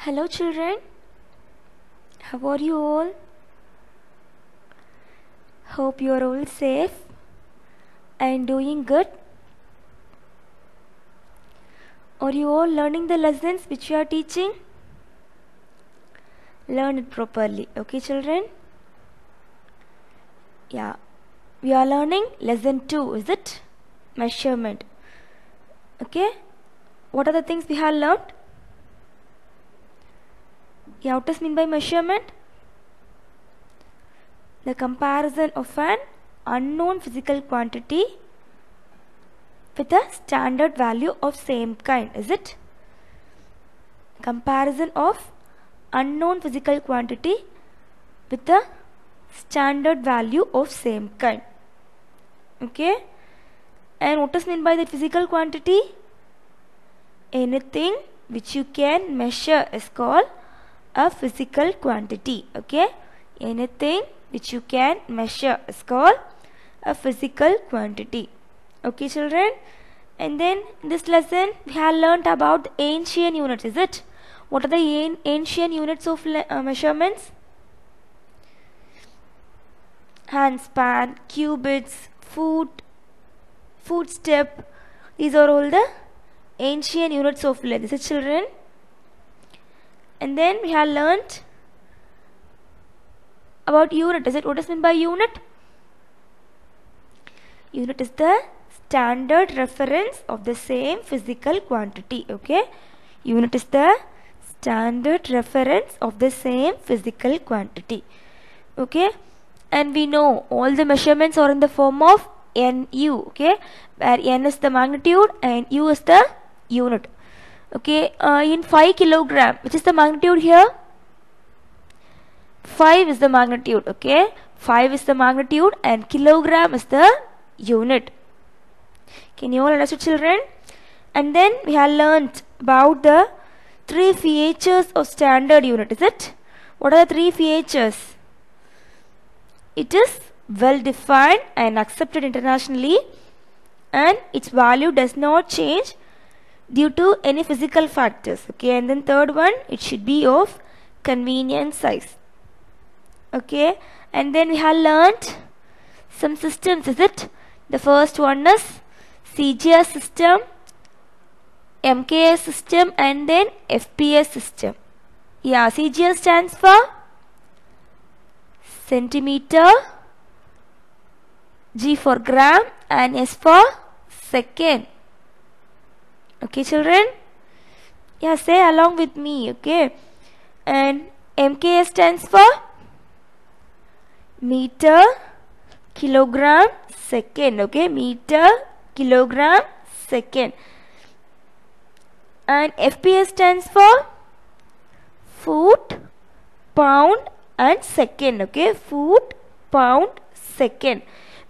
Hello children, how are you all? Hope you are all safe and doing good. Are you all learning the lessons which you are teaching? Learn it properly, okay children? Yeah, we are learning lesson 2, is it? Measurement. Okay, what are the things we have learned? Yeah, what does mean by measurement? The comparison of an unknown physical quantity with a standard value of same kind, is it? Comparison of unknown physical quantity with a standard value of same kind. Okay, and what does mean by the physical quantity? Anything which you can measure is called a physical quantity. Okay, anything which you can measure is called a physical quantity. Okay children, and then in this lesson we have learnt about the ancient units, is it? What are the ancient units of measurements? Handspan, cubits, foot step, these are all the ancient units of length, is it children? And then we have learnt about unit, is it? What is meant by unit? Unit is the standard reference of the same physical quantity. Okay, unit is the standard reference of the same physical quantity. Okay, and we know all the measurements are in the form of NU. Okay, where N is the magnitude and U is the unit. Okay, in 5 kilogram, which is the magnitude here? 5 is the magnitude. Okay, 5 is the magnitude and kilogram is the unit. Can you all understand children? And then we have learnt about the 3 features of standard unit, is it? What are the 3 features? It is well defined and accepted internationally, and its value does not change due to any physical factors. Okay, and then third one, it should be of convenient size. Okay, and then we have learnt some systems, is it? The first one is CGS system, MKS system, and then FPS system. Yeah, CGS stands for centimeter, G for gram, and S for second. Okay children, yeah, say along with me. Okay, and MKS stands for meter, kilogram, second. Okay, meter, kilogram, second. And FPS stands for foot, pound, and second. Okay, foot, pound, second.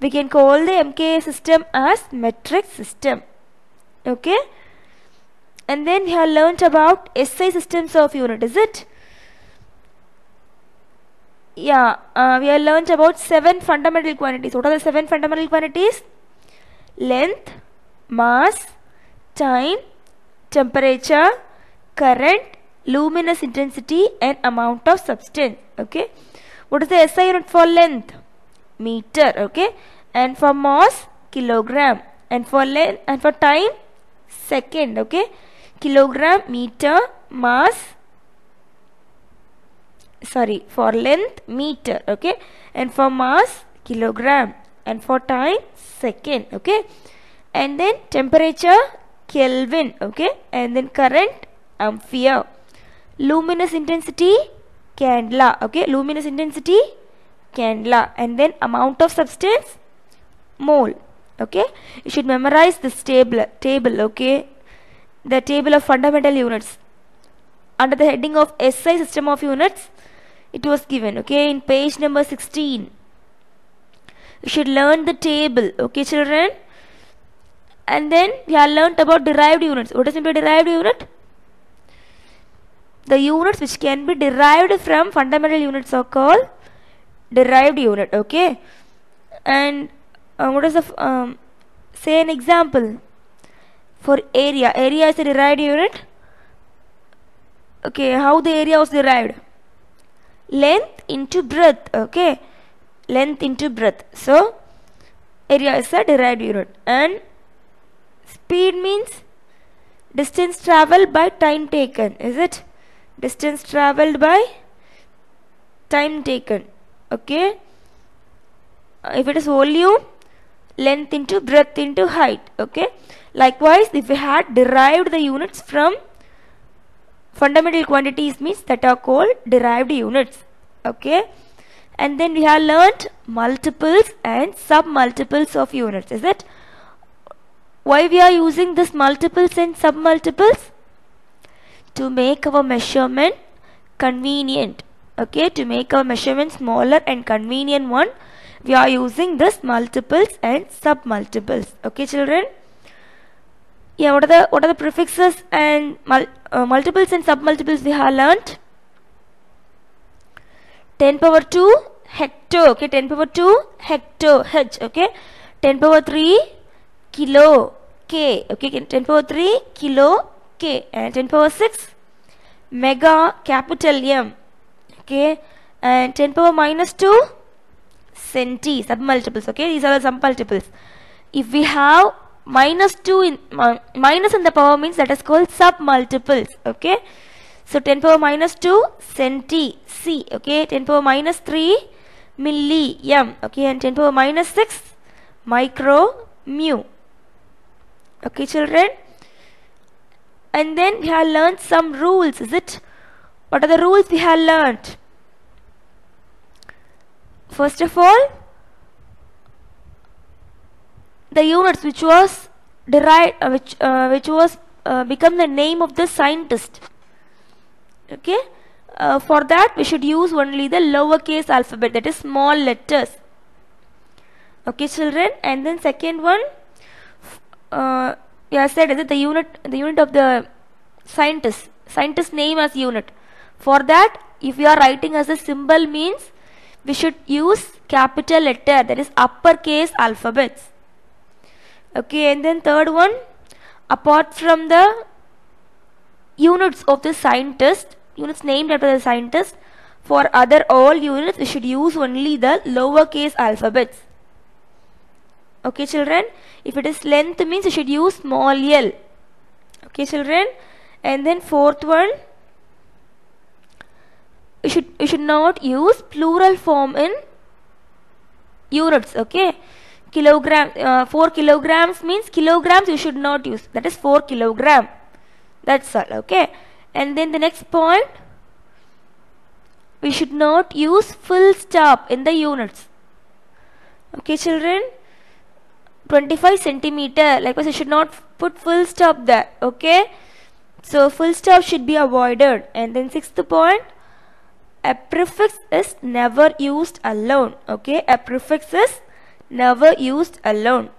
We can call the MKS system as metric system. Okay, and then we have learnt about SI systems of unit, is it? Yeah, we have learnt about 7 fundamental quantities. What are the 7 fundamental quantities? Length, mass, time, temperature, current, luminous intensity, and amount of substance. Okay, what is the SI unit for length? Meter. Okay, and for mass, kilogram, and for length and for time, second. Okay, kilogram, meter, mass, for length, meter. Okay, and for mass, kilogram, and for time, second. Okay, and then temperature, Kelvin. Okay, and then current, ampere. Luminous intensity, candela. Okay, luminous intensity, candela. And then amount of substance, mole. Okay, you should memorize this table. Okay, the table of fundamental units under the heading of SI system of units. It was given. Okay, in page number 16. You should learn the table. Okay children, and then we have learnt about derived units. What is meant by derived unit? The units which can be derived from fundamental units are called derived unit. Okay, and what is the say an example for area? Area is a derived unit. Okay, how the area was derived? Length into breadth. Okay, length into breadth. So area is a derived unit. And speed means distance traveled by time taken. Is it? Distance traveled by time taken. Okay. If it is volume, length into breadth into height. Okay. Likewise, if we had derived the units from fundamental quantities, means that are called derived units. Okay. And then we have learnt multiples and sub-multiples of units. Is it? Why we are using this multiples and sub-multiples? To make our measurement convenient. Okay, to make our measurement smaller and convenient one, we are using this multiples and sub-multiples. Okay, children. Yeah, what are the prefixes and multiples and sub-multiples we have learnt? 10 power 2 hecto. Okay, 10 power 2 hecto h. Okay, 10 power 3 kilo k. Okay, 10 power 3 kilo k. And 10 power 6 mega capital M. Okay, and 10 power minus 2 centi, sub-multiples. Okay, these are the sub-multiples. If we have minus 2 in minus in the power, means that is called sub-multiples. Okay, so 10 power minus 2 centi c. Okay, 10 power minus 3 milli m. Okay, and 10 power minus 6 micro mu. Okay, children. And then we have learned some rules. Is it? What are the rules we have learnt? First of all, the units which was derived, which was become the name of the scientist. Okay, for that we should use only the lowercase alphabet, that is small letters. Okay, children. And then second one, we have said, is it the unit of the scientist name as unit. For that, if we are writing as a symbol, means we should use capital letter, that is uppercase alphabets. Okay, and then third one, apart from the units of the scientist, units named after the scientist, for other all units we should use only the lowercase alphabets. Okay, children. If it is length, means you should use small l. Okay, children. And then fourth one, you should not use plural form in units. Okay, kilogram, 4 kilograms means kilograms you should not use, that is 4 kilogram. That's all. Okay, and then the next point, we should not use full stop in the units. Okay, children. 25 centimeter, likewise you should not put full stop there. Okay, so full stop should be avoided. And then sixth point, a prefix is never used alone. Okay, a prefix is never used alone.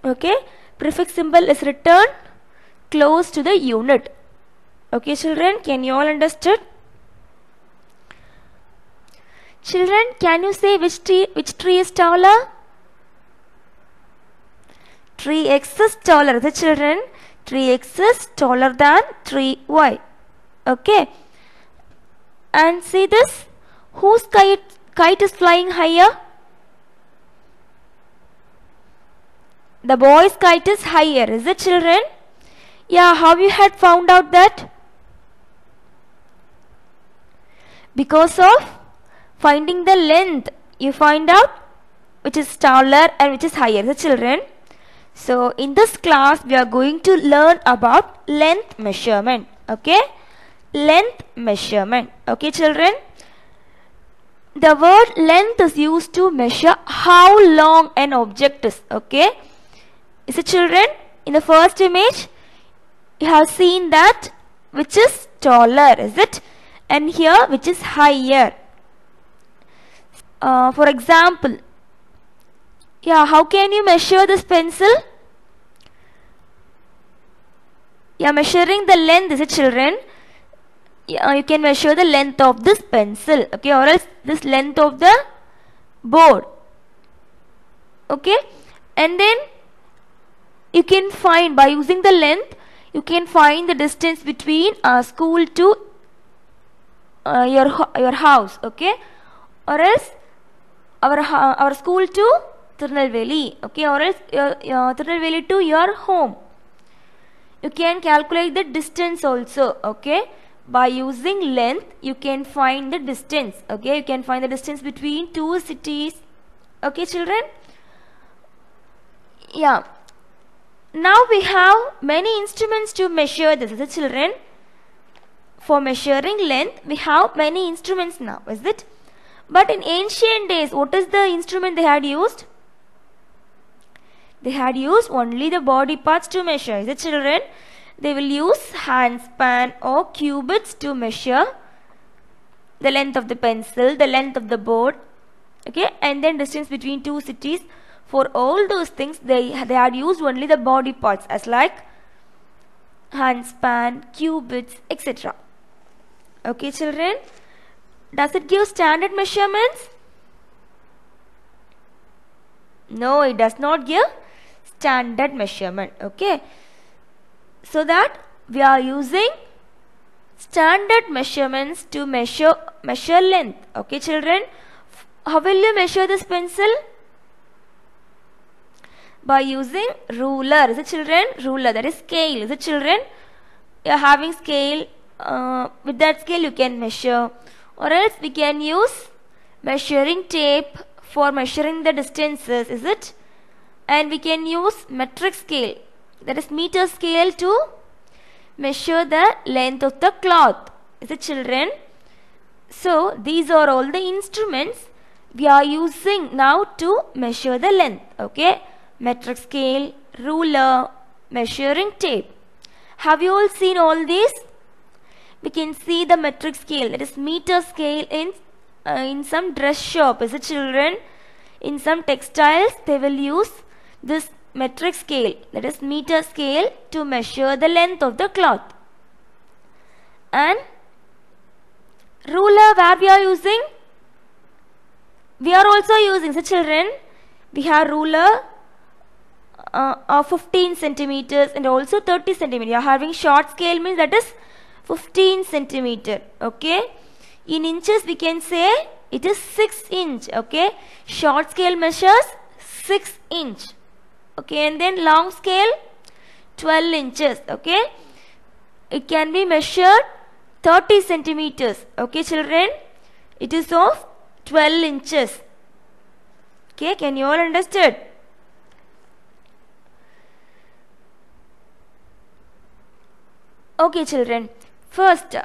Okay, prefix symbol is written close to the unit. Okay, children, can you all understood? Children, can you say which tree is taller? Tree X is taller. The children, tree X is taller than tree Y. Okay, and see this, whose kite is flying higher? The boy's kite is higher. Is it, children? Yeah, how you had found out that? Because of finding the length, you find out which is taller and which is higher. The children, so in this class we are going to learn about length measurement. Okay, length measurement. Okay, children, the word length is used to measure how long an object is. Okay, is it, children? In the first image you have seen that which is taller, is it, and here which is higher. For example, yeah, how can you measure this pencil? Yeah, measuring the length, is it, children? Yeah, you can measure the length of this pencil. Okay, or else this length of the board. Okay, and then you can find, by using the length, you can find the distance between school to your house, okay, or else our school to Tirunelveli, okay, or else your Tirunelveli to your home. You can calculate the distance also, okay. By using length you can find the distance, okay. You can find the distance between two cities, okay children. Yeah, now we have many instruments to measure this, is it children? For measuring length we have many instruments now, is it? But in ancient days, what is the instrument they had used? They had used only the body parts to measure, is it children? They will use handspan or cubits to measure the length of the pencil, the length of the board, okay, and then distance between two cities. For all those things they had used only the body parts, as like handspan, cubits, etc. Okay children, does it give standard measurements? No, it does not give standard measurement, okay. So that we are using standard measurements to measure length, okay children. How will you measure this pencil? By using ruler, is it children? Ruler, that is scale, is it children? You are having scale, with that scale you can measure, or else we can use measuring tape for measuring the distances, is it? And we can use metric scale, that is meter scale, to measure the length of the cloth, is it children? So these are all the instruments we are using now to measure the length, okay. Metric scale, ruler, measuring tape. Have you all seen all these? We can see the metric scale, that is meter scale, in some dress shop, is it children? In some textiles they will use this metric scale, that is meter scale, to measure the length of the cloth. And ruler, where we are using? We are also using, so children, we have ruler of 15 centimeters and also 30 centimeters. You are having short scale, means that is 15 centimeter, okay. In inches we can say it is 6 inch, okay. Short scale measures 6 inch, okay, and then long scale 12 inches, okay. It can be measured 30 centimeters, okay children. It is of 12 inches, okay. Can you all understand? Okay children, first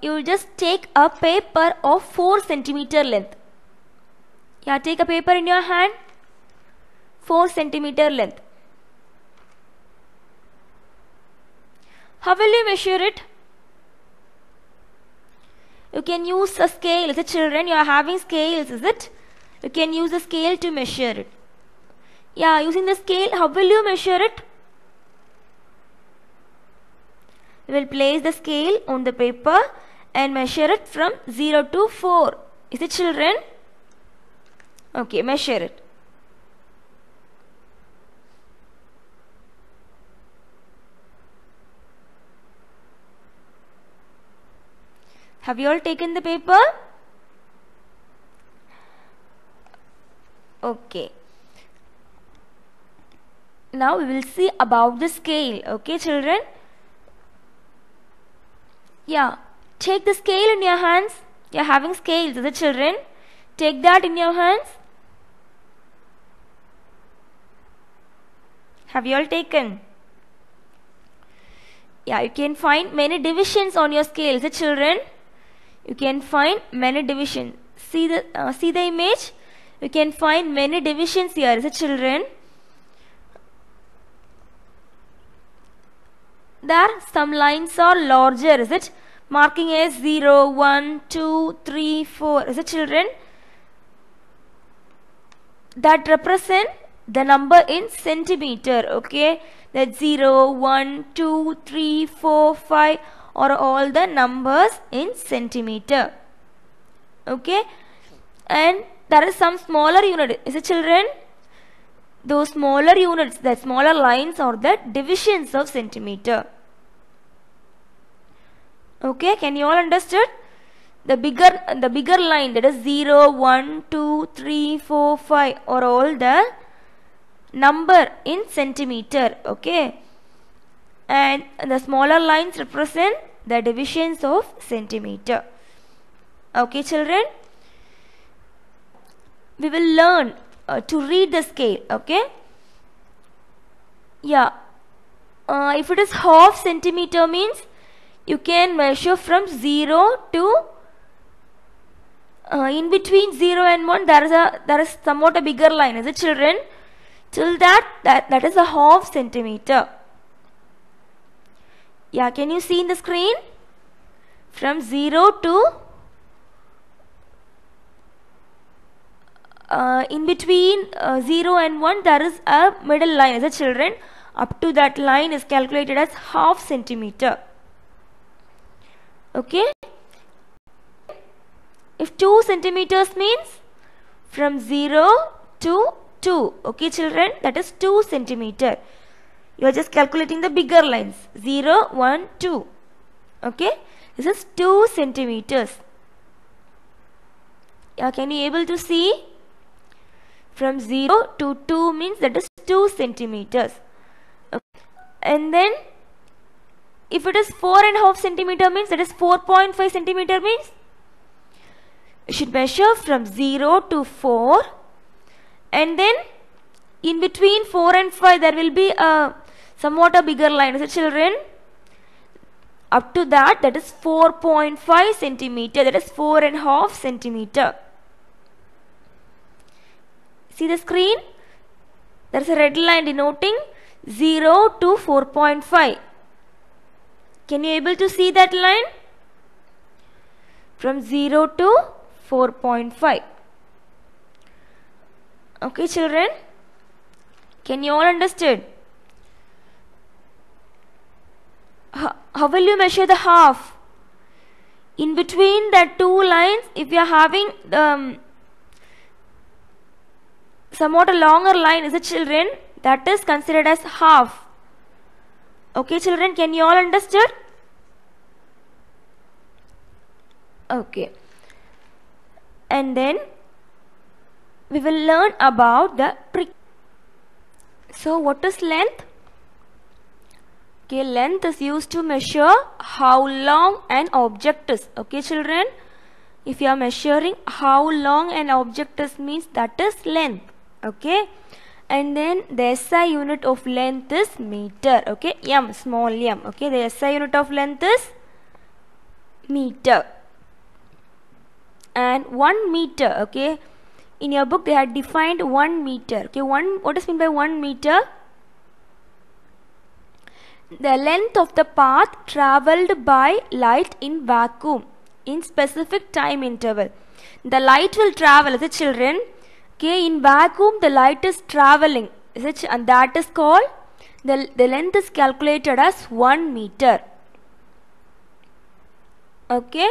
you just take a paper of 4 centimeter length. Yeah, take a paper in your hand, 4 centimeter length. How will you measure it? You can use a scale, is it children? You are having scales, is it? You can use a scale to measure it. Yeah, using the scale, how will you measure it? We will place the scale on the paper and measure it from 0 to 4. Is it children? Okay, measure it. Have you all taken the paper? Okay. Now we will see about the scale, okay children? Yeah, take the scale in your hands. You are having scales, is it children? Take that in your hands. Have you all taken? Yeah, you can find many divisions on your scale, is it children? You can find many divisions. See the image? You can find many divisions here, is it children? There some lines are larger, is it? Marking as 0, 1, 2, 3, 4, is it children? That represent the number in centimeter, okay? That 0, 1, 2, 3, 4, 5 are all the numbers in centimeter, okay? And there is some smaller unit, is it children? Those smaller units, the smaller lines are the divisions of centimeter. Okay, can you all understood? the bigger line, that is 0, 1, 2, 3, 4, 5 are all the number in centimeter, okay, and the smaller lines represent the divisions of centimeter. Okay children, we will learn to read the scale, okay. Yeah, if it is half centimeter means you can measure from 0 to in between 0 and 1 there is somewhat a bigger line, is it children? Till that is a half centimeter. Yeah, can you see in the screen? From 0 to in between 0 and 1 there is a middle line, is it children? Up to that line is calculated as half centimeter. Okay. If 2 centimeters means from 0 to 2, okay children, that is 2 centimeter. You are just calculating the bigger lines, 0, 1, 2. Okay, this is 2 centimeters. Yeah, can you able to see? From 0 to 2 means that is 2 centimeters. Okay. And then if it is 4.5 centimeter means that is 4.5 centimeter means you should measure from 0 to 4, and then in between 4 and 5 there will be a somewhat a bigger line, is it children? Up to that is 4.5 centimeter, that is 4.5 centimeter. See the screen? There is a red line denoting 0 to 4.5. Can you able to see that line? From 0 to 4.5. Okay children, can you all understood? How will you measure the half? In between the two lines, if you are having somewhat a longer line, is it children? That is considered as half. Okay children, can you all understood? Okay. And then we will learn about the trick. So what is length? Okay, length is used to measure how long an object is. Okay children, if you are measuring how long an object is means that is length. Okay, and then the SI unit of length is meter. Okay, m, small m. Okay, the SI unit of length is meter. And 1 meter, okay, in your book they had defined 1 meter. Okay, what is meant by 1 meter? The length of the path travelled by light in vacuum in specific time interval. The light will travel, is it children? Okay, in vacuum the light is travelling, is it? And that is called, the length is calculated as 1 meter. Okay,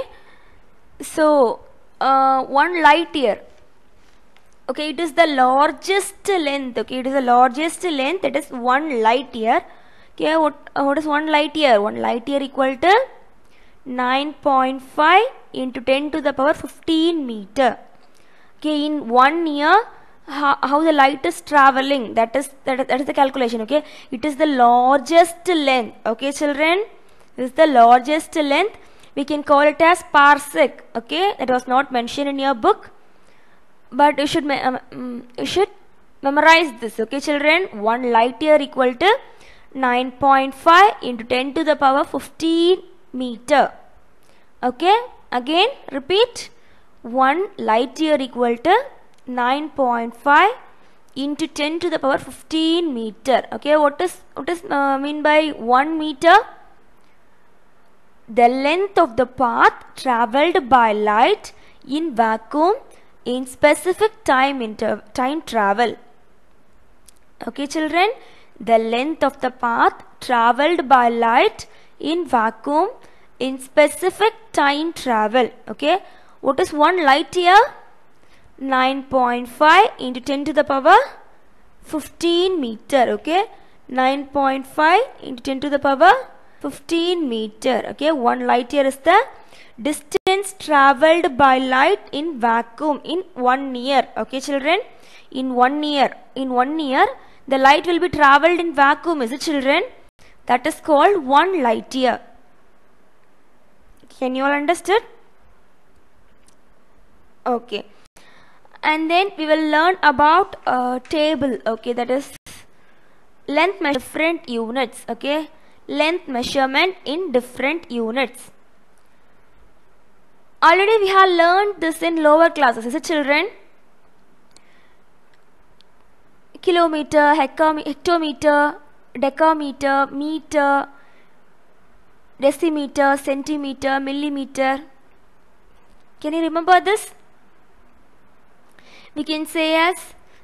so 1 light year. Okay, it is the largest length. Okay, it is the largest length. It is 1 light year. Okay, what is 1 light year? 1 light year equal to 9.5 into 10 to the power 15 meter. Okay, in 1 year, how the light is traveling, that is the calculation. Okay, it is the largest length. Okay children, this is the largest length. We can call it as parsec. Okay, that was not mentioned in your book, but you should memorize this. Okay children, 1 light year equal to 9.5 into 10 to the power 15 meter. Okay, again repeat, 1 light year equal to 9.5 into 10 to the power 15 meter. Okay, what is mean by 1 meter? The length of the path travelled by light in vacuum in specific time travel. Okay children, the length of the path travelled by light in vacuum in specific time travel. Okay, what is 1 light year? 9.5 into 10 to the power 15 meter. Okay, 9.5 into 10 to the power 15 meter. Okay, 1 light year is the distance distance traveled by light in vacuum in 1 year. Okay, children? In 1 year. In 1 year, the light will be traveled in vacuum, is it, children? That is called 1 light year. Can you all understand? Okay. And then we will learn about table. Okay, that is length measurement different units. Okay, length measurement in different units. Already we have learned this in lower classes, is it, children? Kilometer, hectometer, decameter, meter, decimeter, centimeter, millimeter. Can you remember this? We can say as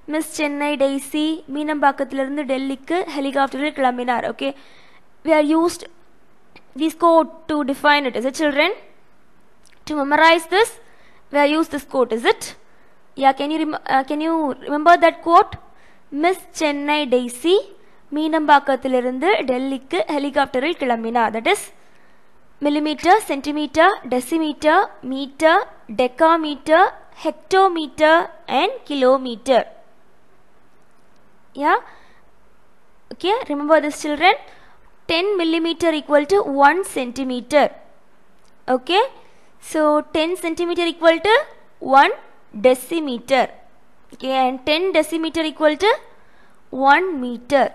Miss Chennai Daisy, Meenambakkathilirundhu Delhiku helicopter kilaminar. Okay, we are used this code to define it, is it, children? To memorize this, we are used this quote, is it? Yeah, can you remember that quote? Miss Chennai Daisy, Meenambakkathilirundhu Delhiku helicopter kilaminar. That is millimeter, centimeter, decimeter, meter, decameter, hectometer and kilometer. Yeah, okay, remember this, children. 10 millimeter equal to 1 centimeter. Okay, so 10 centimeter equal to 1 decimeter. Okay, and 10 decimeter equal to 1 meter.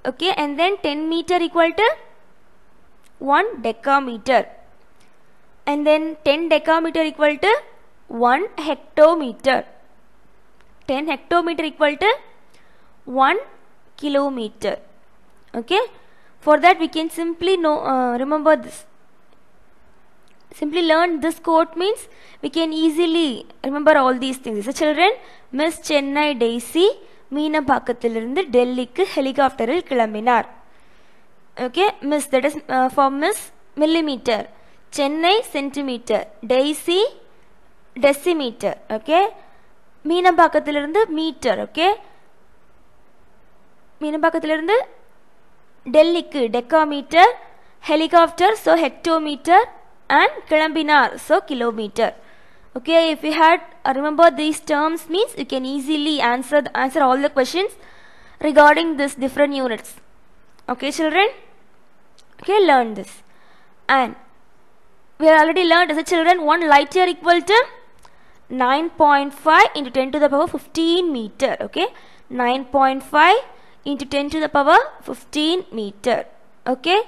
Okay, and then 10 meter equal to 1 decameter. And then 10 decameter equal to 1 hectometer. 10 hectometer equal to 1 kilometer. Okay, for that we can simply remember this. Simply learn this quote means we can easily remember all these things. So children, Miss Chennai Daisy, Meenambakkathilirundhu Delhiku helicopter kilaminar. Okay, Miss, that is for Miss millimeter, Chennai centimeter, Daisy decimeter. Okay, Meenambakkathilirundhu meter. Okay, Meenambakkathilirundhu Delhiku decameter, helicopter so hectometer and kilambinar so kilometer. Okay, if you had remember these terms means you can easily answer all the questions regarding this different units. Okay, children? Okay, learn this. And we have already learned as a children 1 light year equal to 9.5 into 10 to the power 15 meter. Okay, 9.5 into 10 to the power 15 meter. Okay,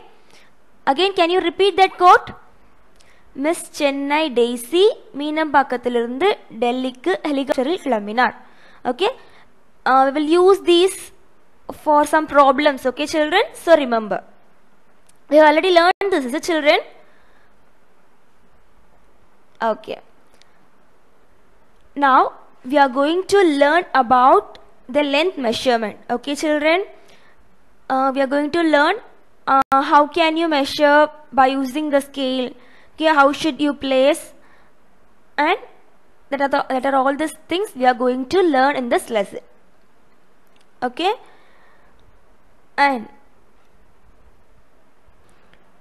again can you repeat that quote? Miss Chennai Daisy, Meenambakkathilirundhu Delhiku helicopter kilaminar. Okay, we will use these for some problems. Okay, children, so remember we have already learned this, is it, children? Okay, now we are going to learn about the length measurement. Okay, children, we are going to learn how can you measure by using the scale. Okay, how should you place, and that are all these things we are going to learn in this lesson. Okay, and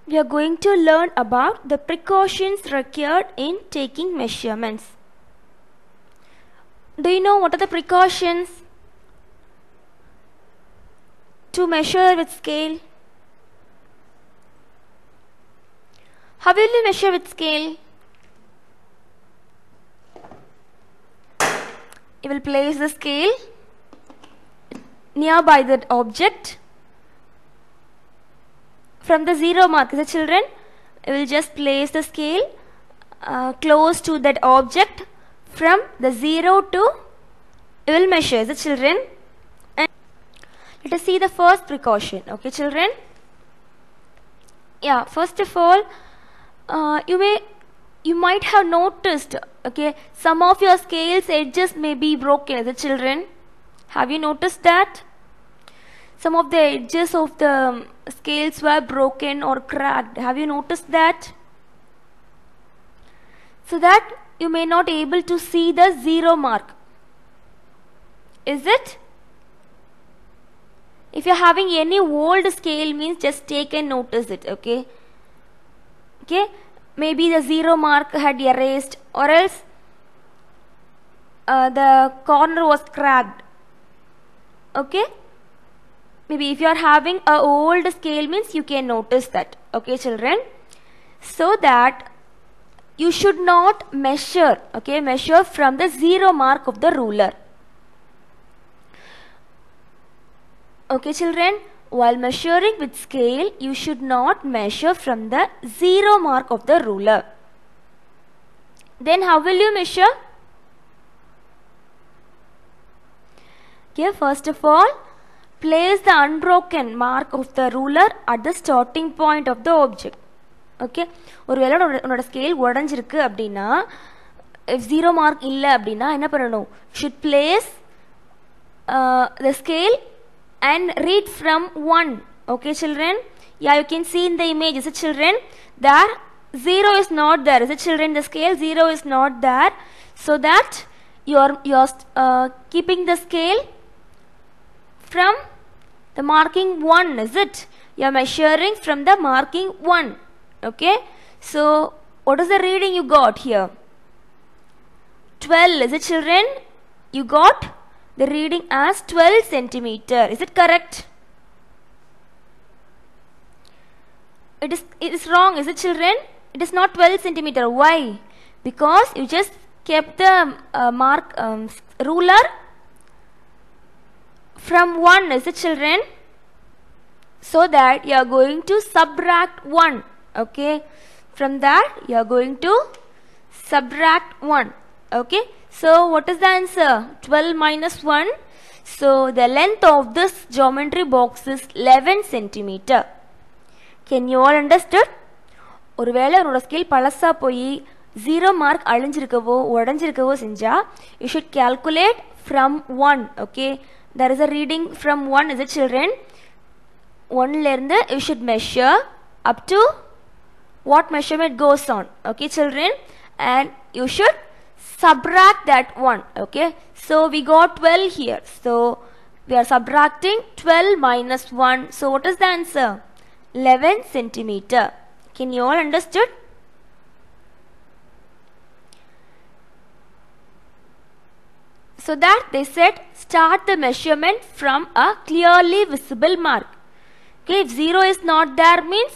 we are going to learn about the precautions required in taking measurements. Do you know what are the precautions to measure with scale? How will you measure with scale? You will place the scale nearby that object. From the 0 mark, the children, you will just place the scale close to that object. From the 0 to, you will measure the children. And let us see the first precaution. Okay, children. Yeah, first of all, you might have noticed, okay, some of your scales edges may be broken, the children. Have you noticed that? Some of the edges of the scales were broken or cracked. Have you noticed that? So that you may not able to see the 0 mark. Is it? If you are having any old scale means just take and notice it. Okay. Okay. maybe the 0 mark had erased, or else the corner was cracked. Okay, maybe if you are having a old scale means you can notice that. Okay children, so that you should not measure, okay, measure from the 0 mark of the ruler. Okay children, while measuring with scale, you should not measure from the 0 mark of the ruler. Then how will you measure? Okay, first of all, place the unbroken mark of the ruler at the starting point of the object. Okay, ஒருவேளை உன்னோட scale உடைஞ்சிருக்கு அப்படின்னா, if 0 mark இல்லை அப்படின்னா என்ன பண்ணணும்? Should place the scale and read from 1. Okay children, yeah, you can see in the image, is it children? There 0 is not there, is it children? The scale 0 is not there, so that you are keeping the scale from the marking 1, is it? You are measuring from the marking 1. Okay, so what is the reading you got here? 12, is it children? You got the reading as 12 centimeter. Is it correct? It is wrong, is it children? It is not 12 centimeter. Why? Because you just kept the ruler from 1, is it children? So that you are going to subtract 1. Okay, from that you are going to subtract 1. Okay, so what is the answer? 12 minus 1. So the length of this geometry box is 11 centimeter. Can you all understood? ஒருவேளை உன்னோட scale பழசா போய் 0 mark அழிஞ்சிருக்கவோ உடைஞ்சிருக்கவோ செஞ்சா, you should calculate from 1. Okay, there is a reading from 1, is it children? 1 ல இருந்து you should measure up to what measurement goes on. Okay children, and you should subtract that 1. Okay, so we got 12 here, so we are subtracting 12 minus 1. So what is the answer? 11 centimeter. Can you all understood? So that they said start the measurement from a clearly visible mark. Okay, if 0 is not there means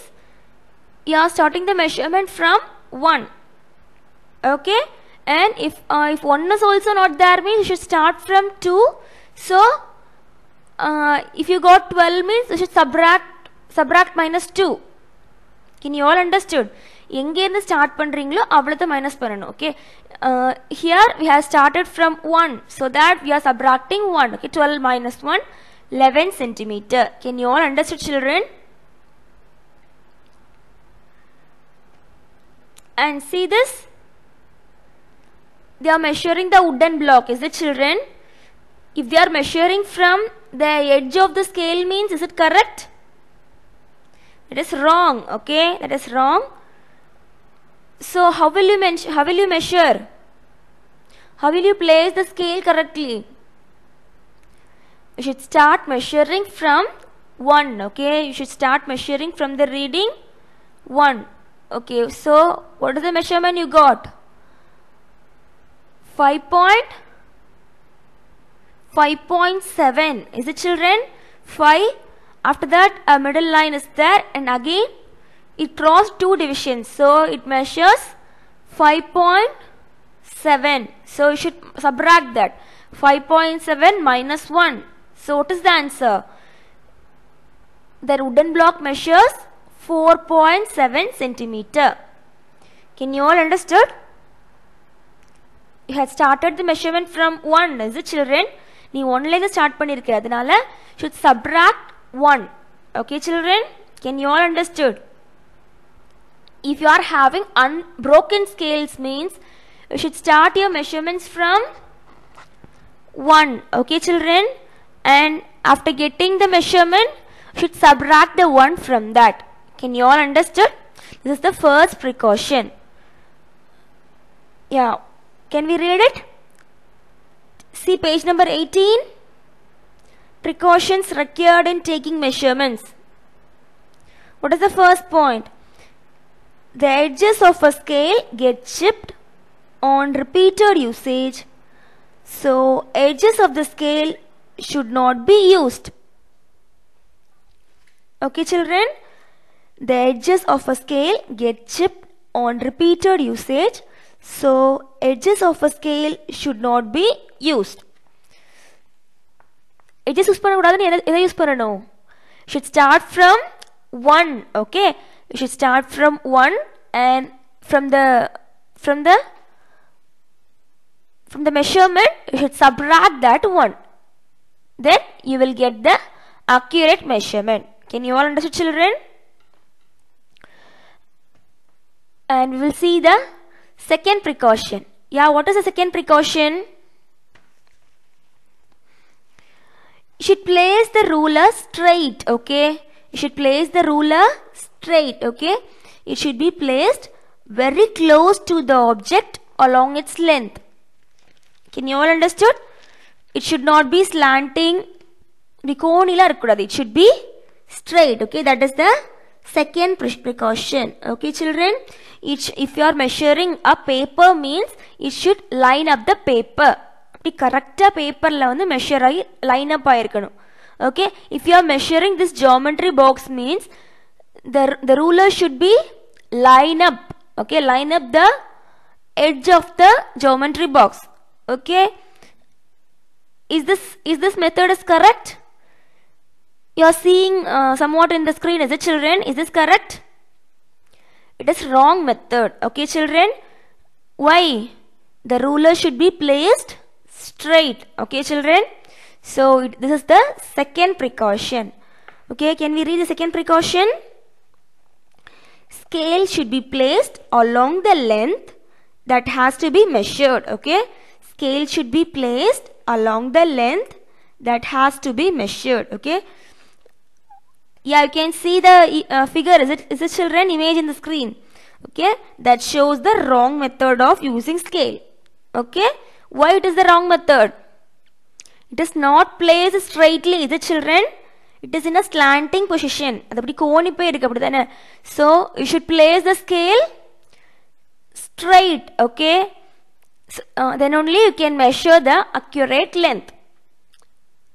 you are starting the measurement from 1. Okay, and if 1 is also not there means you should start from 2. So if you got 12 means you should subtract minus 2. Can you all understood? எங்க இருந்து start பண்றீங்களோ அவ்வளவு minus பண்ணணும். Okay, here we have started from 1, so that we are subtracting 1. Okay, 12 minus 1, 11 centimeter. Can you all understood children? And see this, they are measuring the wooden block, is it children? If they are measuring from the edge of the scale means, is it correct? It is wrong. Okay, that is wrong. So how will you measure? How will you place the scale correctly? You should start measuring from 1. Okay, you should start measuring from the reading 1. Okay, so what is the measurement you got? 5.7. Is it children? 5. After that a middle line is there, and again it crossed 2 divisions, so it measures 5.7. So you should subtract that. 5.7 minus 1. So what is the answer? The wooden block measures 4.7 centimeter. Can you all understood? You had started the measurement from 1, is it children? நீ 1 ல இருந்து start பண்ணிருக்க, அதனால should subtract 1. Okay children, can you all understood? If you are having unbroken scales means you should start your measurements from 1. Okay children, and after getting the measurement you should subtract the 1 from that. Can you all understood? This is the first precaution. Yeah, can we read it? See page number 18. Precautions required in taking measurements. What is the first point? the edges of a scale get chipped on repeated usage. So edges of the scale should not be used. Okay children, the edges of a scale get chipped on repeated usage. So edges of a scale should not be used. Edges use பண்ணக்கூடாதுன்னு எதை use பண்ணணும்? Should start from 1. Okay, you should start from 1 and from the measurement you should subtract that 1. Then you will get the accurate measurement. Can you all understand children? And we will see the second precaution. Yeah, what is the second precaution? You should place the ruler straight. Okay, you should place the ruler straight. Okay, it should be placed very close to the object along its length. Can you all understood? It should not be slanting. It should be straight. Okay, that is the second precaution. Okay children, if you are measuring a paper means it should line up the paper. Correct paper la vandu measure ayi line up aayirukano. Okay, if you are measuring this geometry box means the ruler should be line up. Okay, line up the edge of the geometry box. Okay, is this method is correct? You are seeing somewhat in the screen, is it children? Is this correct? It is wrong method. Okay children, why? The ruler should be placed straight. Okay children, so this is the second precaution. Okay, can we read the second precaution? Scale should be placed along the length that has to be measured. Okay, scale should be placed along the length that has to be measured. Okay, yeah, you can see the figure. Is it children? Image in the screen. Okay, that shows the wrong method of using scale. Okay, why it is the wrong method? It is not placed straightly. Is it children? It is in a slanting position. So you should place the scale straight. Okay, so, then only you can measure the accurate length.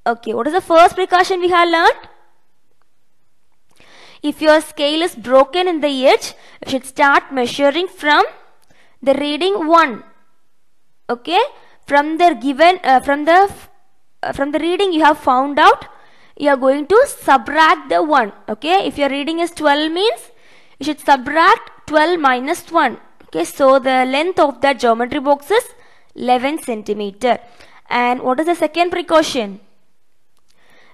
Okay, what is the first precaution we have learned? If your scale is broken in the edge, you should start measuring from the reading 1. Okay, from the given from the reading you have found out, you are going to subtract the 1. Okay, if your reading is 12 means you should subtract 12 minus 1. Okay, so the length of that geometry box is 11 centimeter. And what is the second precaution?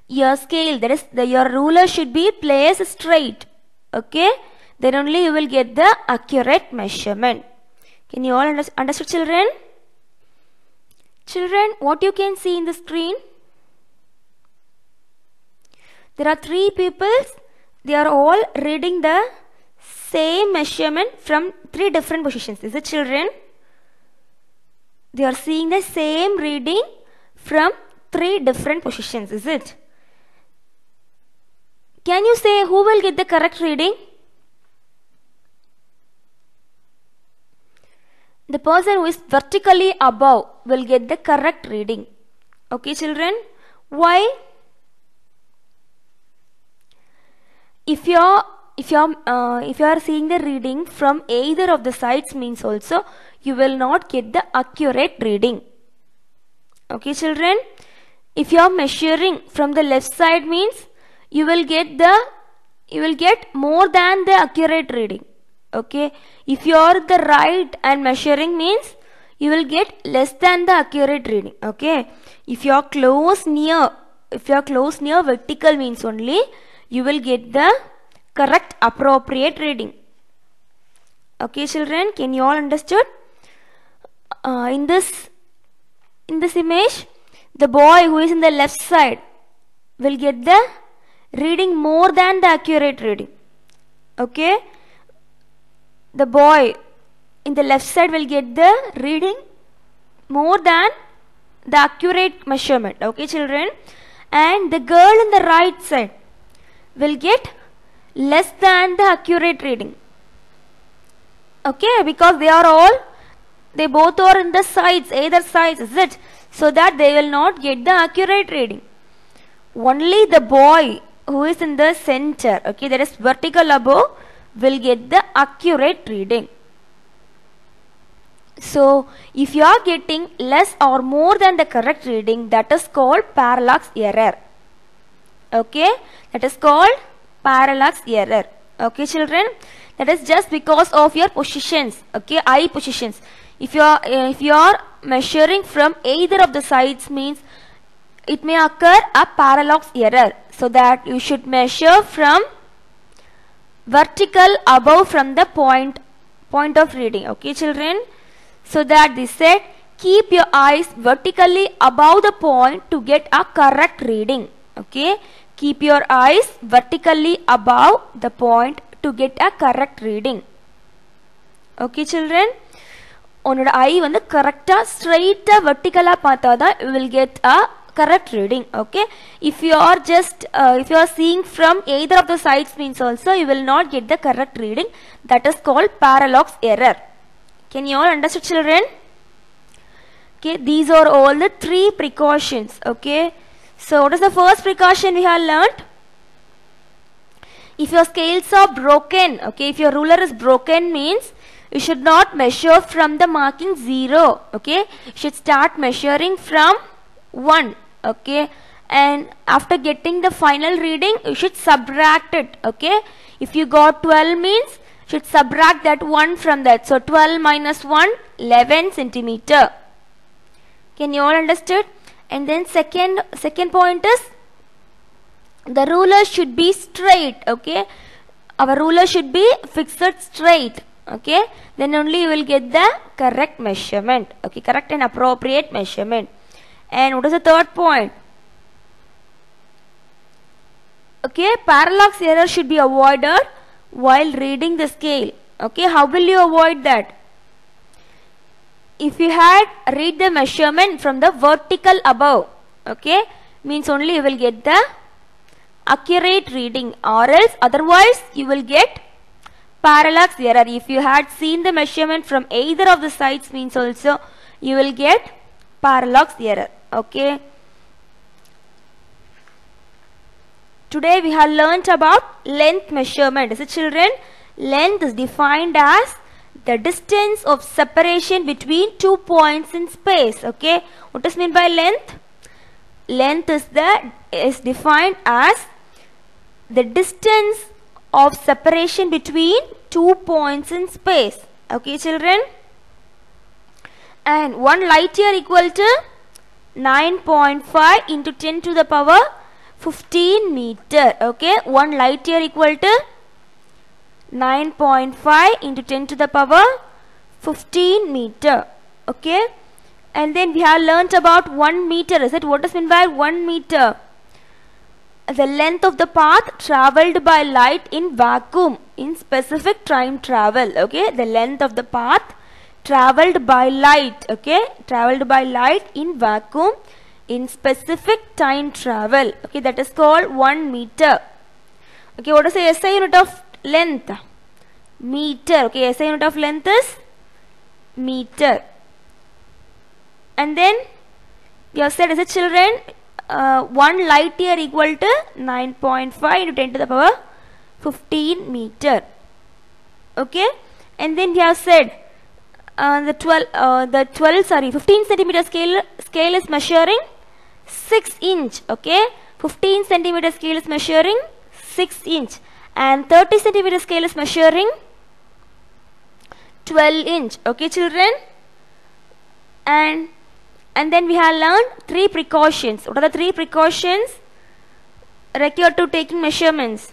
Your scale, that is your ruler should be placed straight. Okay, then only you will get the accurate measurement. Can you all understand children? Children, what you can see in the screen? There are 3 people. They are all reading the same measurement from 3 different positions. Is it children? They are seeing the same reading from 3 different positions. Is it? Can you say who will get the correct reading? The person who is vertically above will get the correct reading. Okay children, why? If you are seeing the reading from either of the sides means also you will not get the accurate reading. Okay children, if you are measuring from the left side means you will get more than the accurate reading. Okay, if you are the right and measuring means you will get less than the accurate reading. Okay, if you are close near vertical means only you will get the correct appropriate reading. Okay children, can you all understood? In this image, the boy who is in the left side will get the reading more than the accurate reading. Okay, the boy in the left side will get the reading more than the accurate measurement. Okay children, and the girl in the right side will get less than the accurate reading. Okay, because they both are in the sides, either sides, is it? So that they will not get the accurate reading. Only the boy who is in the center, okay, that is vertical above, will get the accurate reading. So if you are getting less or more than the correct reading, that is called parallax error. Okay, that is called parallax error. Okay, children, that is just because of your positions, okay, eye positions. If you are measuring from either of the sides, means it may occur a parallax error. So that you should measure from vertical above from the point of reading. Okay, children. So that they said keep your eyes vertically above the point to get a correct reading. Okay, keep your eyes vertically above the point to get a correct reading. Okay, children. உன்னோட ஐ வந்து கரெக்டாக ஸ்ட்ரைட்டாக வெர்டிக்கலாக பார்த்தா தான் you will get a correct reading. Okay, if you are seeing from either of the sides, means also you will not get the correct reading. That is called parallax error. Can you all understand, children? Okay, these are all the 3 precautions. Okay, so what is the first precaution we have learnt? If your scales are broken, okay, if your ruler is broken, means you should not measure from the marking 0. Okay, you should start measuring from 1. Okay, and after getting the final reading, you should subtract it. Okay, if you got 12, means you should subtract that 1 from that. So 12 minus 1, 11 centimeter. Can you all understood? And then second point is the ruler should be straight. Okay, our ruler should be fixed straight. Okay, then only you will get the correct measurement. Okay, correct and appropriate measurement. And what is the third point? Okay, parallax error should be avoided while reading the scale. Okay, how will you avoid that? If you had read the measurement from the vertical above, okay, means only you will get the accurate reading, or else otherwise you will get parallax error. If you had seen the measurement from either of the sides, means also you will get parallax error. Okay, today we have learnt about length measurement. Is it, children? Length is defined as the distance of separation between 2 points in space. Okay, what does mean by length? Length is defined as the distance of separation between 2 points in space. Okay, children, and 1 light year equal to 9.5 into 10 to the power 15 meter. Okay, 1 light year equal to 9.5 into 10 to the power 15 meter. Okay, and then we have learnt about 1 meter. Is it? What does mean by 1 meter? The length of the path travelled by light in vacuum in specific time travel. Okay, the length of the path travelled by light. Okay, travelled by light in vacuum in specific time travel. Okay, that is called 1 meter. Okay, what is the SI unit of length? Meter. Okay, SI unit of length is meter. And then we have said, is it, children? 1 light year equal to 9.5 into 10 to the power 15 meter. Okay, and then we have said the 15 centimeter scale is measuring 6 inch. Okay, 15 centimeter scale is measuring 6 inch, and 30 centimeter scale is measuring 12 inch. Okay, children, and then we have learned 3 precautions. What are the 3 precautions required to taking measurements?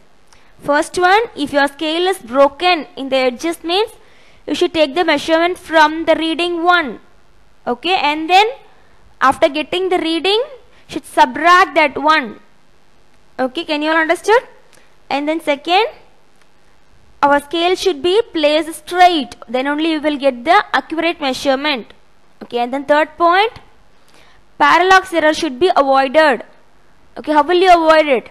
First one, if your scale is broken in the edges, means you should take the measurement from the reading 1. Okay, and then after getting the reading, you should subtract that 1. Okay, can you all understood? And then second, our scale should be placed straight, then only you will get the accurate measurement. Okay, and then third point, parallax error should be avoided. Okay, how will you avoid it?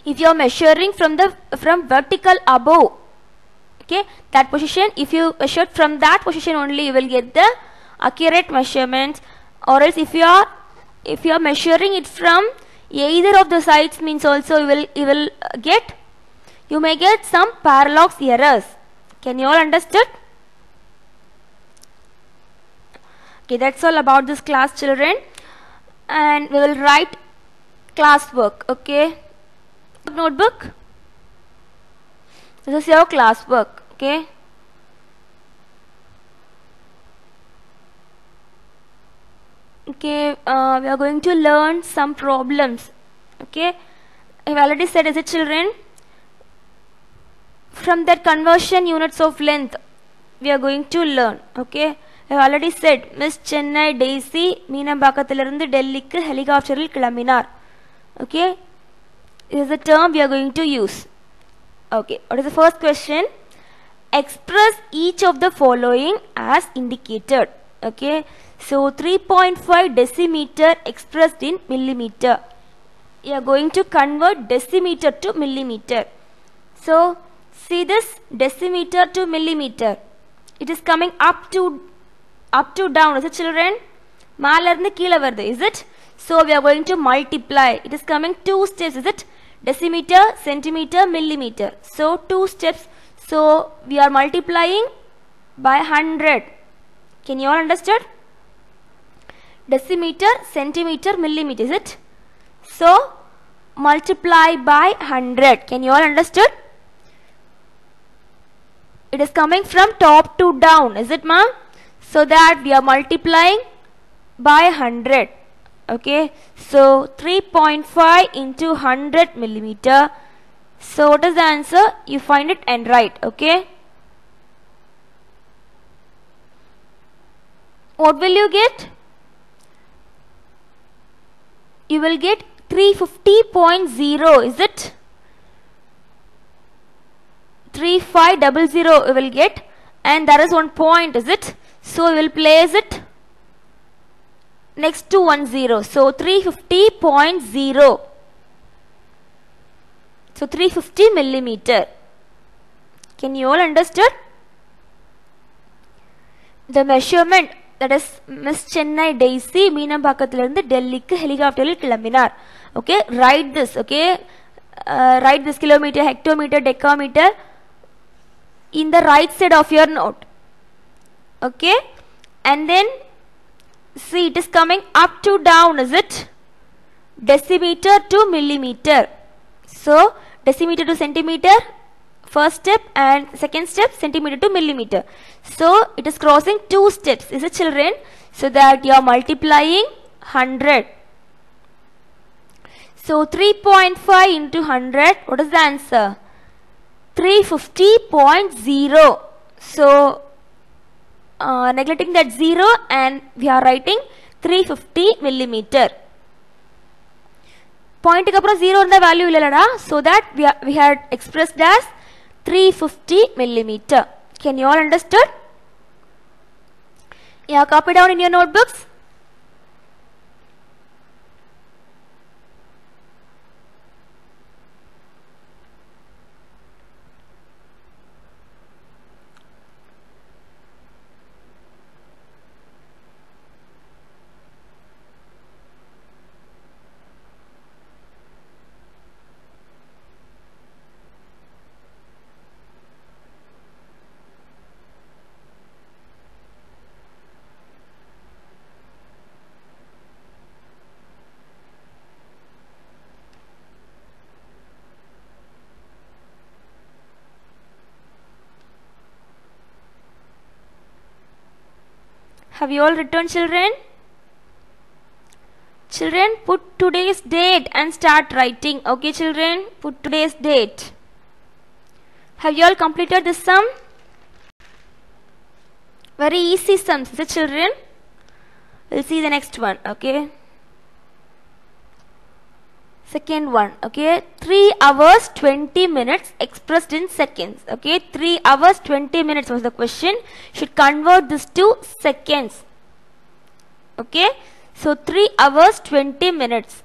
If you are measuring from vertical above, Okay, that position, if you measure from that position only, you will get the accurate measurement. Or else if you are measuring it from either of the sides, means also you may get some parallax errors. Can you all understand? Okay, that's all about this class, children. And we will write class work. Okay, notebook, this is your class work. Okay, we are going to learn some problems. Okay, I've already said, is it, children? From that conversion units of length we are going to learn. Okay, I've already said, Miss Chennai Daisy Meenambakkathilirundu Delhi-ku helicopter-il kilaminar. Okay, this is the term we are going to use. Okay, what is the first question? Express each of the following as indicated. Okay, so 3.5 decimeter expressed in millimeter. You are going to convert decimeter to millimeter. So see this, decimeter to millimeter. It is coming up to down. Is it, children? Maalarundu keela varudhu. Is it? So we are going to multiply. It is coming 2 steps. Is it? Decimeter, centimeter, millimeter. So 2 steps. So we are multiplying by 100. Can you all understand? Decimeter, centimeter, millimeter. Is it? So multiply by 100. Can you all understand? It is coming from top to down. Is it, ma'am? So that we are multiplying by 100. Okay, so 3.5 into 100 millimeter. So what is the answer? You find it and write. Okay, what will you get? You will get 350.0. Is it? 3500 you will get, and there is 1 point. Is it? So you will place it next to 10. So 350.0. So 350 millimeter. Can you all understand? The measurement, that is Miss Chennai Daisy Meenambakkathilirundu Delhi-ku helicopter-il kilaminar. Okay, write this. Okay, write this kilometer, hectometer, decameter in the right side of your note. Okay, and then see, it is coming up to down. Is it? Decimeter to millimeter. So decimeter to centimeter, first step, and second step, centimeter to millimeter. So it is crossing 2 steps. Is it, children? So that you are multiplying 100. So 3.5 into 100, what is the answer? 350.0. So neglecting that 0, and we are writing 350 millimeter. Point ku appuram 0 irundha value illada, so that we had expressed as 350 millimeter. Can you all understand? Yeah, copy down in your notebooks. Have you all written, children? Children, put today's date and start writing. Okay, children, put today's date. Have you all completed this sum? Very easy sums, is it, children? We'll see the next one. Okay. Second one. Okay. 3 hours 20 minutes expressed in seconds. Okay. 3 hours 20 minutes was the question. Should convert this to seconds. Okay. So 3 hours 20 minutes.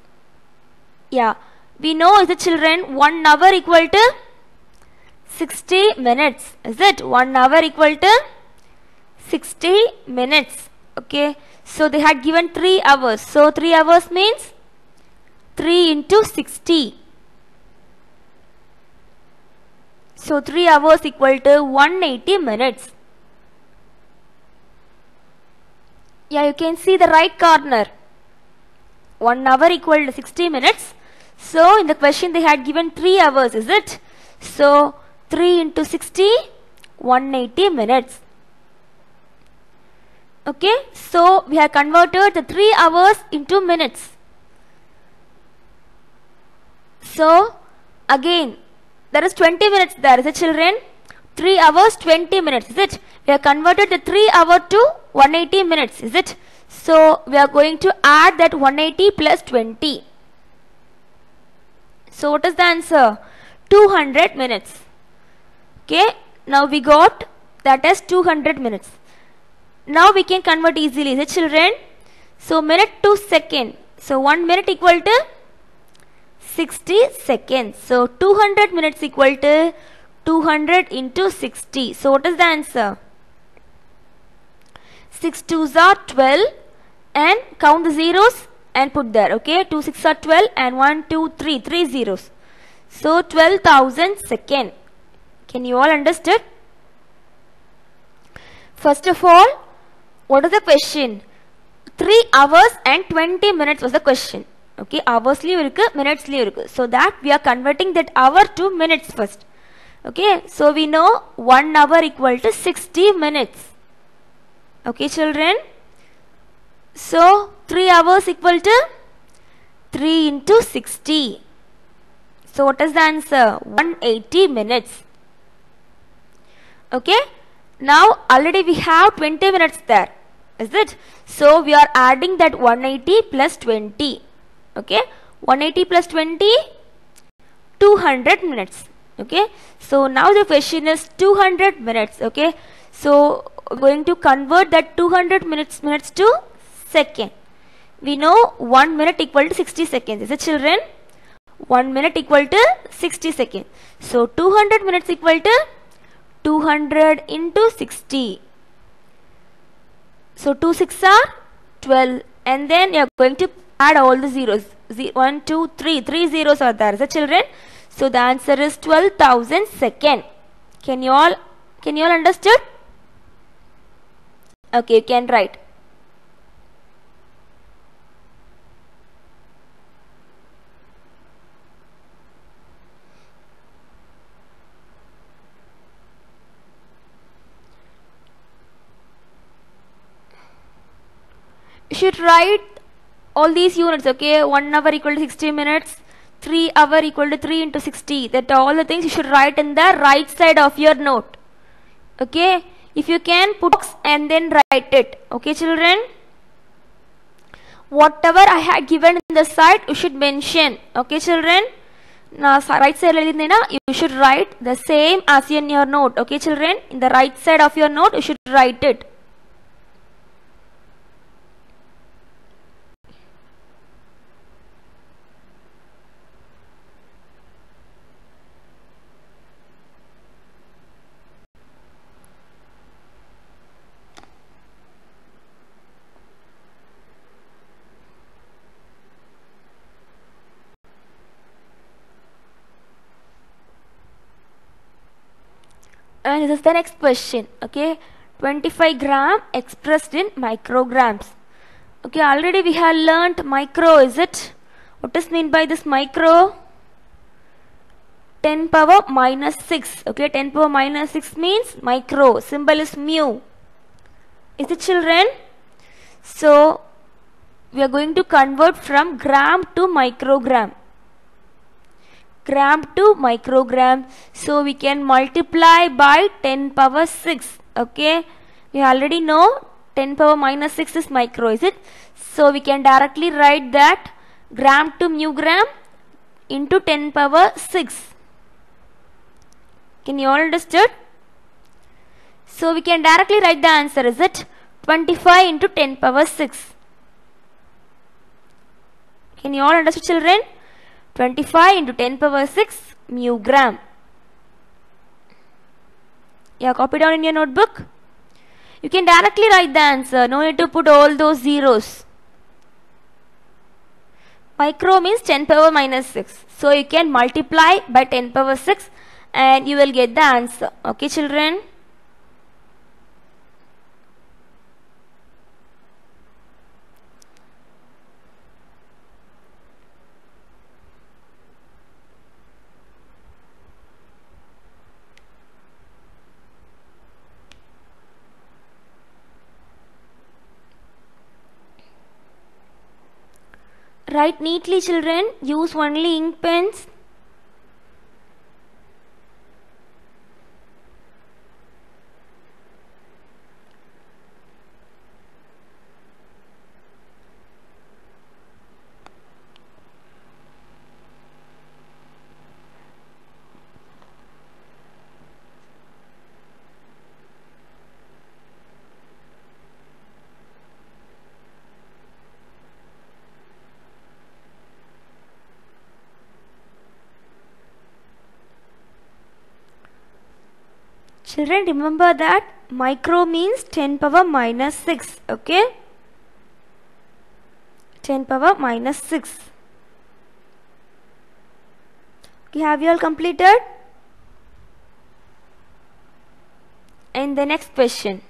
Yeah. We know, is the children, 1 hour equal to 60 minutes. Is it? 1 hour equal to 60 minutes. Okay. So they had given 3 hours. So 3 hours means 3 into 60. So 3 hours equal to 180 minutes. Yeah, you can see the right corner. 1 hour equal to 60 minutes. So in the question they had given 3 hours, is it? So 3 into 60, 180 minutes. Okay, so we have converted the 3 hours into minutes. So again, there is 20 minutes there, is it children? 3 hours, 20 minutes, is it? We have converted the 3 hour to 180 minutes, is it? So we are going to add that 180 plus 20. So what is the answer? 200 minutes. Okay, now we got that as 200 minutes. Now we can convert easily, is it children? So minute to second. So 1 minute equal to 60 seconds. So 200 minutes equal to 200 into 60. So what is the answer? 6 2s are 12 and count the zeros and put there. Okay, 2 6 are 12 and 1 2 3, 3 zeros. So 12,000 seconds. Can you all understand? First of all, what is the question? 3 hours and 20 minutes was the question. Okay, hours liye irukku, minutes liye irukku. So that we are converting that hour to minutes first. Okay, so we know 1 hour equal to 60 minutes. Okay, children. So 3 hours equal to 3 into 60. So what is the answer? 180 minutes. Okay, now already we have 20 minutes there, is it? So we are adding that 180 plus 20. Okay, 180 plus 20, 200 minutes. Okay, so now the question is 200 minutes. Okay, so we're going to convert that 200 minutes to second. We know 1 minute equal to 60 seconds, is it children? 1 minute equal to 60 seconds. So 200 minutes equal to 200 into 60. So 2 6 are 12 and then you are going to add all the zeros. 1 2 3, 3 zeros are there, is it children? So the answer is 12,000 seconds. Can you all understood? Okay, you can write. You should write all these units. Okay, 1 hour equal to 60 minutes, 3 hour equal to 3 into 60. That all the things you should write in the right side of your note. Okay, if you can put box and then write it. Okay, children. Whatever I had given in the side, you should mention. Okay, children. Now, right side you should write the same as in your note. Okay, children. In the right side of your note, you should write it. And this is the next question. Okay, 25 gram expressed in micrograms. Okay, already we have learnt micro, is it? What is mean by this micro? 10 power minus 6. Okay, 10 power minus 6 means micro. Symbol is mu. Is it children? So we are going to convert from gram to microgram. Gram to microgram. So we can multiply by 10 power 6. Okay, we already know 10 power minus 6 is micro, is it? So we can directly write that gram to mu gram into 10 power 6. Can you all understood? So we can directly write the answer, is it? 25 into 10 power 6. Can you all understand, children? 25 into 10 power 6 mu gram. Yeah, copy down in your notebook. You can directly write the answer. No need to put all those zeros. Micro means 10 power minus 6. So you can multiply by 10 power 6 and you will get the answer. Okay, children? Write neatly, children. Use only ink pens. Children, remember that micro means 10 power minus 6. Okay? 10 power minus 6. Okay, have you all completed? And the next question.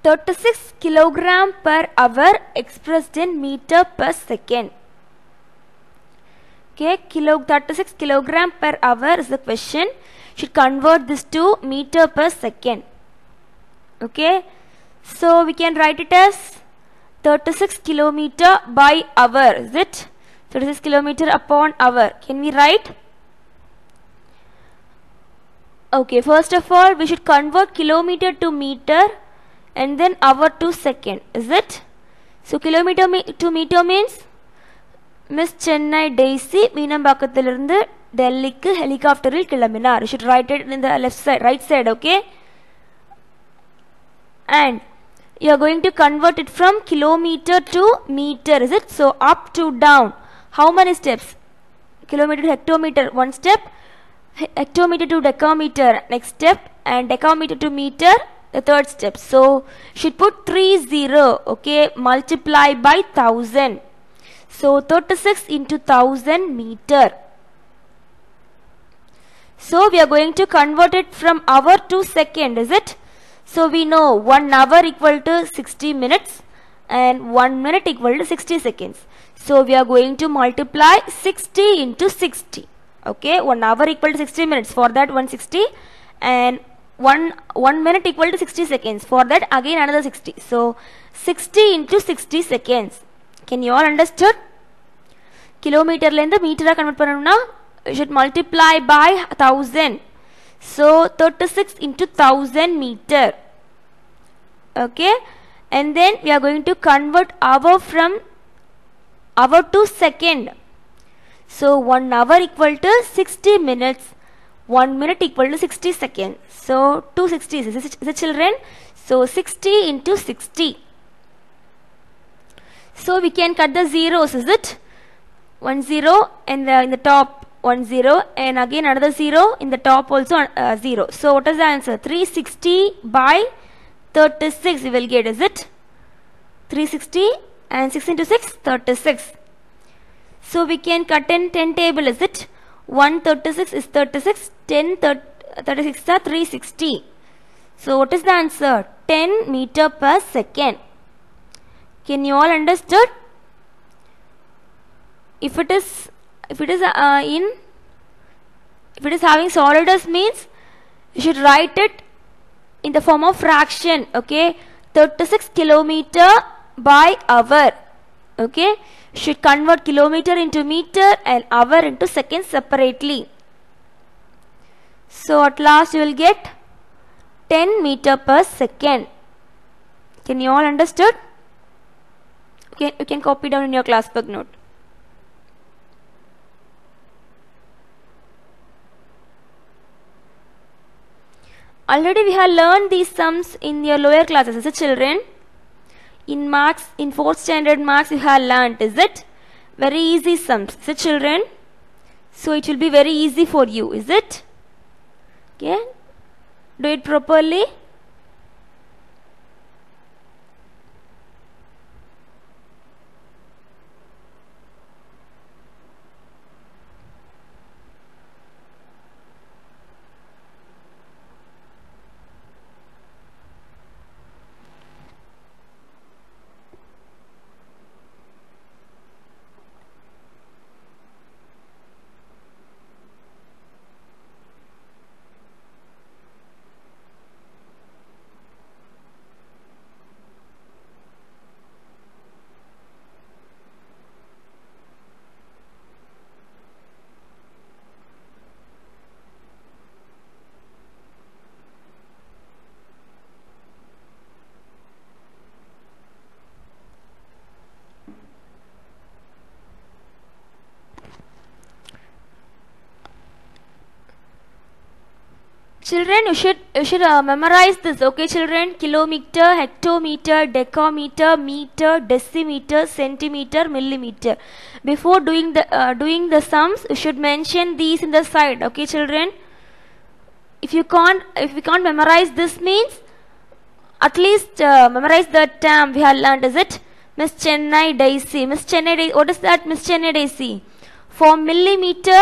36 kilogram per hour expressed in meter per second. Okay, 36 kilogram per hour is the question. Should convert this to meter per second. Okay, so we can write it as 36 kilometer by hour. Is it 36 kilometer upon hour? Can we write? Okay, first of all we should convert kilometer to meter and then hour to second. Is it? So kilometer to meter means Miss Chennai Daisy மீனம்பாக்கத்திலிருந்து டெல்லிக்கு ஹெலிகாப்டரில் கிளம்பினார். You should write it in the left side, right side, okay? And you are going to convert it from kilometer to meter, is it? So up to down. How many steps? Kilometer to hectometer, one step. Hectometer to decameter, next step. And decameter to meter, the third step. So should put 30, okay? Multiply by 1000. So 36 into 1000 meter. So we are going to convert it from hour to second, is it? So we know 1 hour equal to 60 minutes and 1 minute equal to 60 seconds. So we are going to multiply 60 into 60. Okay, 1 hour equal to 60 minutes. For that 160 and 1 minute equal to 60 seconds. For that again another 60. So 60 into 60 seconds. Can you all understood? Kilometer length meter convert pananumna you should multiply by 1000. So 36 into 1000 meter. Okay, and then we are going to convert hour from hour to second. So 1 hour equal to 60 minutes. 1 minute equal to 60 seconds. So 260 is it children? So 60 into 60. So we can cut the zeros, is it? 1 0 and in the top 1 0 and again another 0 in the top also 0. So what is the answer? 360 by 36 we will get, is it? 360 and 6 into 6, 36. So we can cut in 10 table, is it? 136 is 36, 36 are 360. So what is the answer? 10 meter per second. Can you all understood? If it is having solidus means you should write it in the form of fraction. Okay, 36 kilometer by hour. Okay, should convert kilometer into meter and hour into seconds separately. So at last you will get 10 meter per second. Can you all understood? Okay, you can copy down in your class book note. Already we have learned these sums in your lower classes, is it children? In marks, in 4th standard marks you have learned, is it? Very easy sums, is it children? So it will be very easy for you, is it? Okay, do it properly. Children, you should memorize this, okay children? Kilometer, hectometer, decameter, meter, decimeter, centimeter, millimeter. Before doing the sums, you should mention these in the side, okay children? If you can't memorize this, means at least memorize the term we have learned, is it? Miss Chennai Daisy. Miss Chennai Daisy. What is that, Miss Chennai Daisy? For millimeter,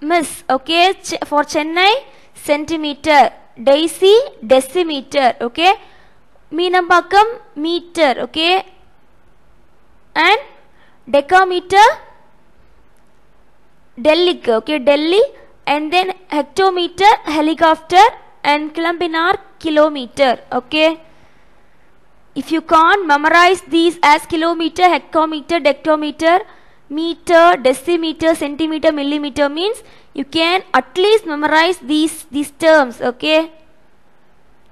Miss. Okay. For Chennai, centimeter. Daisy, decimeter. Okay. Meenambakam, meter. Okay. And decameter, Delhi. Okay. Delhi. And then hectometer, helicopter. And Kilambinar, kilometer. Okay. If you can't memorize these as kilometer, hectometer, decameter, meter, decimeter, centimeter, millimeter, means you can at least memorize these terms. Okay.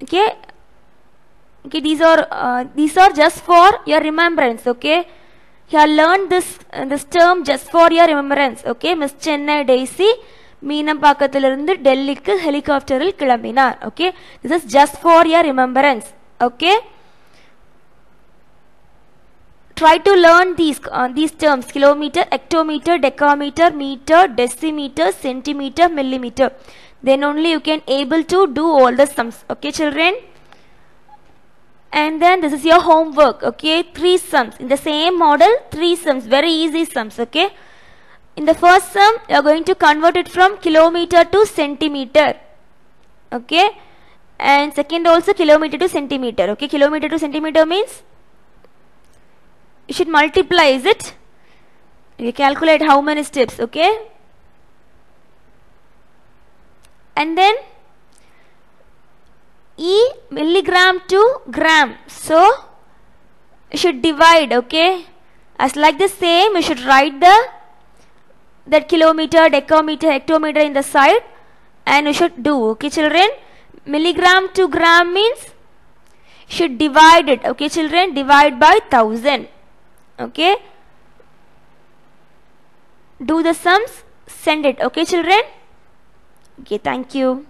Okay. Okay. These are just for your remembrance. Okay. You have learned this term just for your remembrance. Okay. Miss Chennai Daisy மீனம்பாக்கத்திலிருந்து டெல்லிக்கு ஹெலிகாப்டரில் கிளம்பினார். Okay, this is just for your remembrance. Okay, try to learn these terms: kilometer, hectometer, decameter, meter, decimeter, centimeter, millimeter. Then only you can able to do all the sums. Okay children, and then this is your homework. Okay, 3 sums in the same model, 3 sums, very easy sums. Okay, in the first sum, you are going to convert it from kilometer to centimeter. Okay. And second also kilometer to centimeter. Okay. Kilometer to centimeter means you should multiply, is it? You calculate how many steps. Okay. And then E, milligram to gram. So you should divide. Okay. As like the same, you should write that kilometer, decameter, hectometer in the side, and you should do. Okay children, milligram to gram means should divide it. Okay children, divide by 1000. Okay, do the sums, send it. Okay children. Okay, thank you.